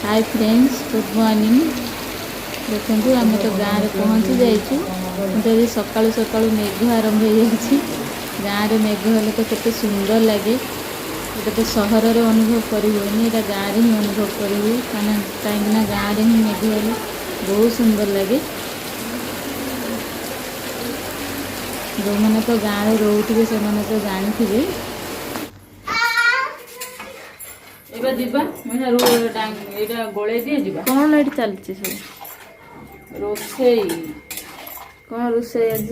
Hi friends good morning. देखो आम तो गाँव में पहुँची जाइए। मुझे सकालू सकालू मेघ आरंभ हो गाँव में मेघ हेल्ले तो केते सुंदर लगे। ये तो सहर में अनुभव करें यहाँ गाँव में ही अनुभव करें कहीं गाँव में ही मेघ हेल्ले बहुत सुंदर लगे। जो मैंने तो गाँव में रोथे से तो जानी गोले दिए कौन ये चलती सब रोसे कौन रोसे आज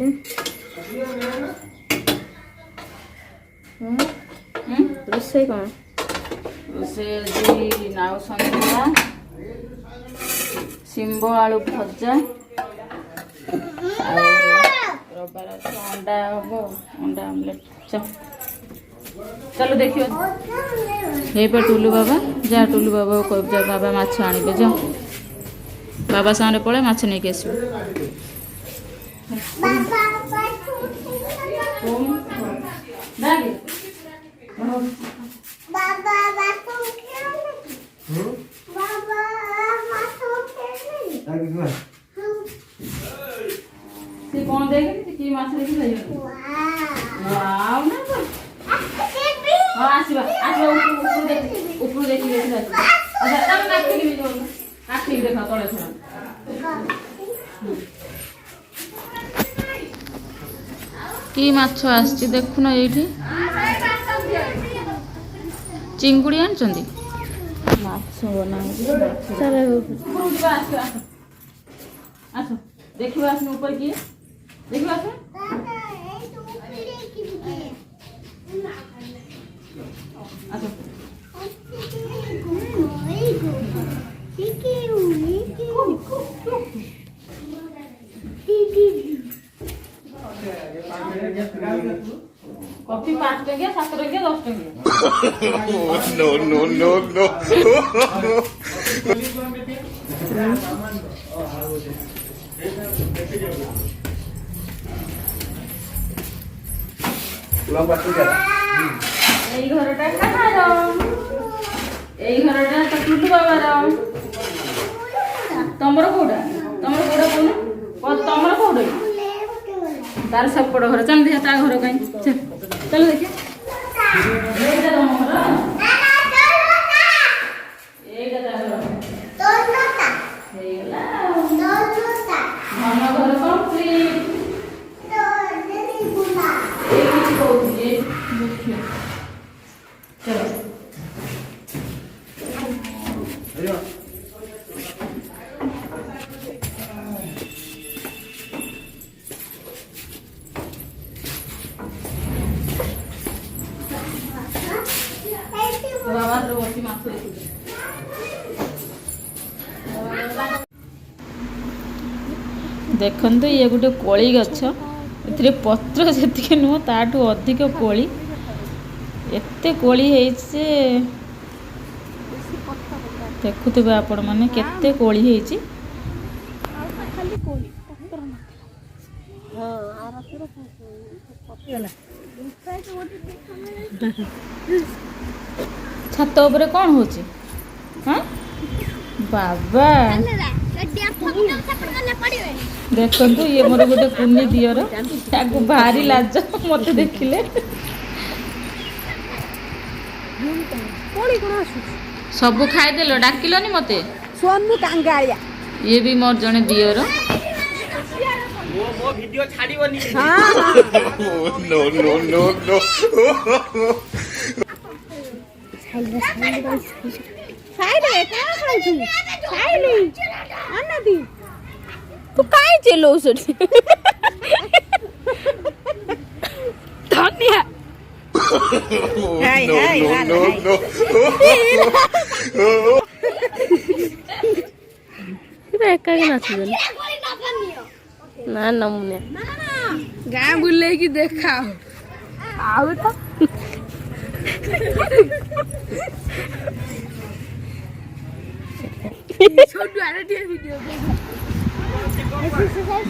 रोसे कौन रोसे आज नाउ सन्तुला शिम्ब आलू भजा रबार अंडा हम अंडा आमलेट चलो देखियो हे पर टुलू बाबा जा टुलू बाबा को जा बाबा माछ आनिबे जा बाबा सामने पळे माछ नहीं के आसो बाबा से कौन देखे कि माछ देखि जाइयो वाओ ना तो हां आसीबा ऊपर देखि अच्छा तब काठी भी जो काठी देखा तळे थोड़ा कि माछ आछि देखु ना एठी चिंगुड़ी आनचंदी माछ बना चलो आसो देखियो आसन ऊपर की देखियो आसन आसो कॉफी 5 टंकिया 7 टंकिया 10 टंकिया नो नो नो नो এই ঘরটা কাহার এই ঘরটা তো টুটু বাবার তমর কোডা কোন तमर कौटे तार सेपट घर चल देखिए ता घर कहीं चलो देखिए देखु ये गोटे कोली गछ ए पत्र से नुह ताठू अधिक कोली एते कोली है देखुवे आपण मैंने केते कोली है छात उपरे कौन होची हाँ बाबा देखु ये मोर गोटे कुनी दियर भारी लाज मत देखिले सब खाईदेल डाकिलनी मते ये भी मोर जने दियर वीडियो छाड़ीबनी नो नो नो नो तू काय चलो धनिया ना नमूने गाँ बुले की देखा आओ तो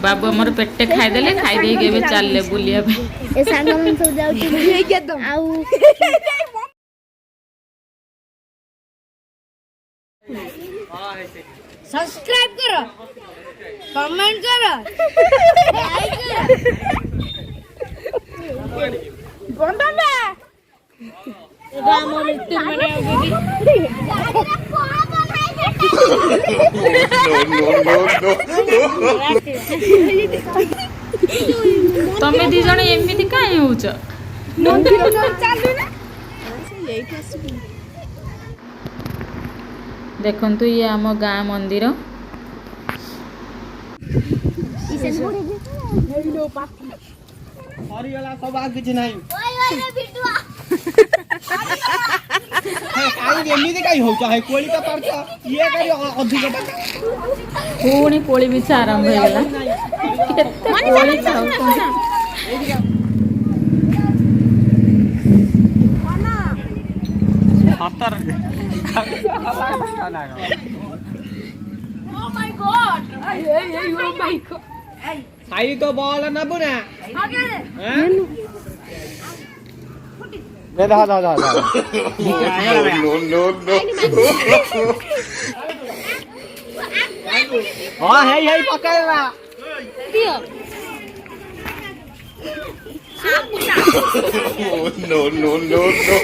बाबू हमर पेटे खाईदेले खाई दे चलले बुलिया सब्सक्राइब करो, कमेंट करो, लाइक करो। बंदा ना एबा हमर मित्र माने तमे दी जण एमिति काहे होउछ मंदिर चालू ना देखंतु ये आम गाँ मंदिर हरियाला सब आ किछ नाही ओए ओए बिटुआ काई एमिति काई होउछ है कोली का परछ ये करी अधिक टका पुणी कोली बिछा आरंभ हो गला केते कोली खाऊ खतर oh my God A oh my God खाई तो बॉल ना बुना आगे हैं दे दा दा दा नो नो नो हां हे पकड़ना दियो नो नो नो नो